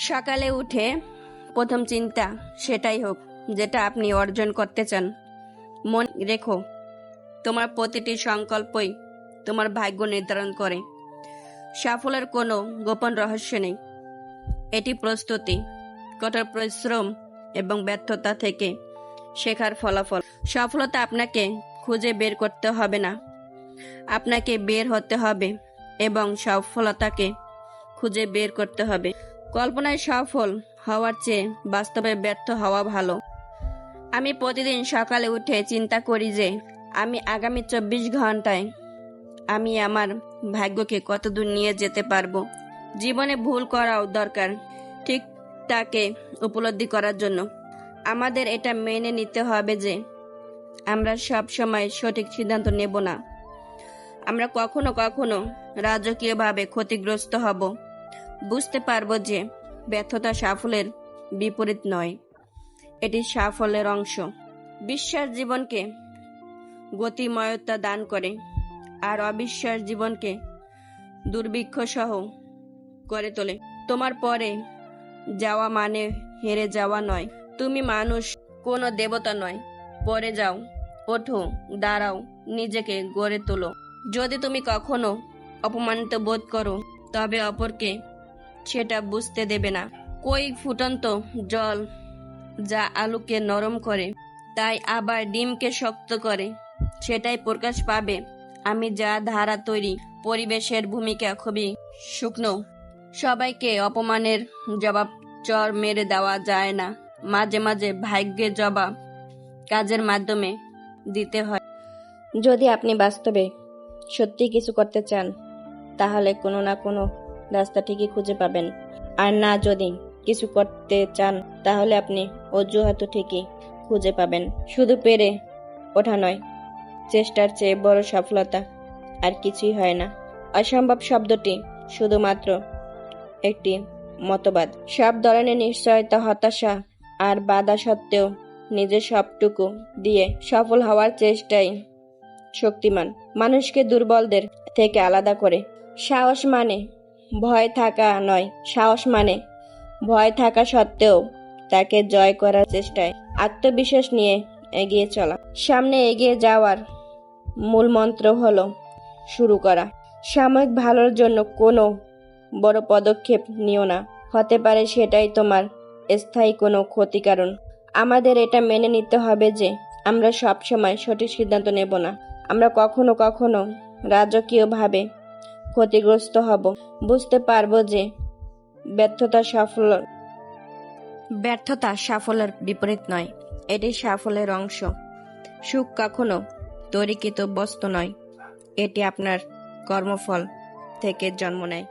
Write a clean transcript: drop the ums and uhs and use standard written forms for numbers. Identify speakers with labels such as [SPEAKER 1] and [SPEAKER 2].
[SPEAKER 1] সকালে উঠে প্রথম চিন্তা সেটাই হোক যেটা আপনি অর্জন করতে চান। মনে রেখো, তোমার প্রতিটি সংকল্পই তোমার ভাগ্য নির্ধারণ করে। সাফল্যের কোনো গোপন রহস্য নেই, এটি প্রস্তুতি, কঠোর পরিশ্রম এবং ব্যর্থতা থেকে শেখার ফলাফল। সফলতা আপনাকে খুঁজে বের করতে হবে না, আপনাকে বের হতে হবে এবং সফলতাকে খুঁজে বের করতে হবে। কল্পনায় সফল হওয়ার চেয়ে বাস্তবে ব্যর্থ হওয়া ভালো। আমি প্রতিদিন সকালে উঠে চিন্তা করি যে আমি আগামী 24 ঘন্টায় আমি আমার ভাগ্যকে কতদূর নিয়ে যেতে পারবো। জীবনে ভুল করাও দরকার, ঠিক তাকে উপলব্ধি করার জন্য। আমাদের এটা মেনে নিতে হবে যে আমরা সব সময় সঠিক সিদ্ধান্ত নেব না। আমরা কখনো কখনো রাজকীয়ভাবে ক্ষতিগ্রস্ত হব। বুঝতে পারবো যে ব্যর্থতা সাফল্যের বিপরীত নয়, এটি সাফল্যের অংশ। বিশ্বাস জীবনকে গতিময়তা দান করে, আর অবিশ্বাস জীবনকে দুর্ভিক্ষ সহ করে তোলে। তোমার পরে যাওয়া মানে হেরে যাওয়া নয়। তুমি মানুষ, কোনো দেবতা নয়। পরে যাও, ওঠো, দাঁড়াও, নিজেকে গড়ে তোলো। যদি তুমি কখনো অপমানিত বোধ করো, তবে অপরকে সেটা বুঝতে দেবে না। কই ফুটন্ত জল যা আলুকে নরম করে, তাই আবার ডিমকে শক্ত করে, সেটাই প্রকাশ পাবে। আমি যা ধারা তৈরি, পরিবেশের ভূমিকা খুবই শুকনো। সবাইকে অপমানের জবাব চর মেরে দেওয়া যায় না। মাঝে মাঝে ভাগ্যের জবাব কাজের মাধ্যমে দিতে হয়। যদি আপনি বাস্তবে সত্যি কিছু করতে চান, তাহলে কোনো না কোনো রাস্তা ঠিকই খুঁজে পাবেন। আর না, যদি কিছু করতে চান, তাহলে আপনি অজুহাত ঠিকই খুঁজে পাবেন। শুধু পেরে ওঠা নয়, চেষ্টার চেয়ে বড় সফলতা আর কিছুই হয় না। অসম্ভব শব্দটি শুধুমাত্র একটি মতবাদ। সব ধরনের নিশ্চয়তা, হতাশা আর বাধা সত্ত্বেও নিজের সবটুকু দিয়ে সফল হওয়ার চেষ্টাই শক্তিমান মানুষকে দুর্বলদের থেকে আলাদা করে। সাহস মানে ভয় থাকা নয়, সাহস মানে ভয় থাকা সত্ত্বেও তাকে জয় করার চেষ্টায় আত্মবিশ্বাস নিয়ে এগিয়ে চলা। সামনে এগিয়ে যাওয়ার মূল মন্ত্র হলো শুরু করা। সাময়িক ভালোর জন্য কোনো বড় পদক্ষেপ নিও না, হতে পারে সেটাই তোমার স্থায়ী কোনো ক্ষতিকারণ। আমাদের এটা মেনে নিতে হবে যে আমরা সব সময় সঠিক সিদ্ধান্ত নেব না। আমরা কখনো কখনো রাজকীয়ভাবে ক্ষতিগ্রস্ত হব। বুঝতে পারবো যে ব্যর্থতা সাফল্যের বিপরীত নয়, এটি সাফল্যের অংশ। সুখ কখনো তৈরিকৃত বস্তু নয়, এটি আপনার কর্মফল থেকে জন্ম নেয়।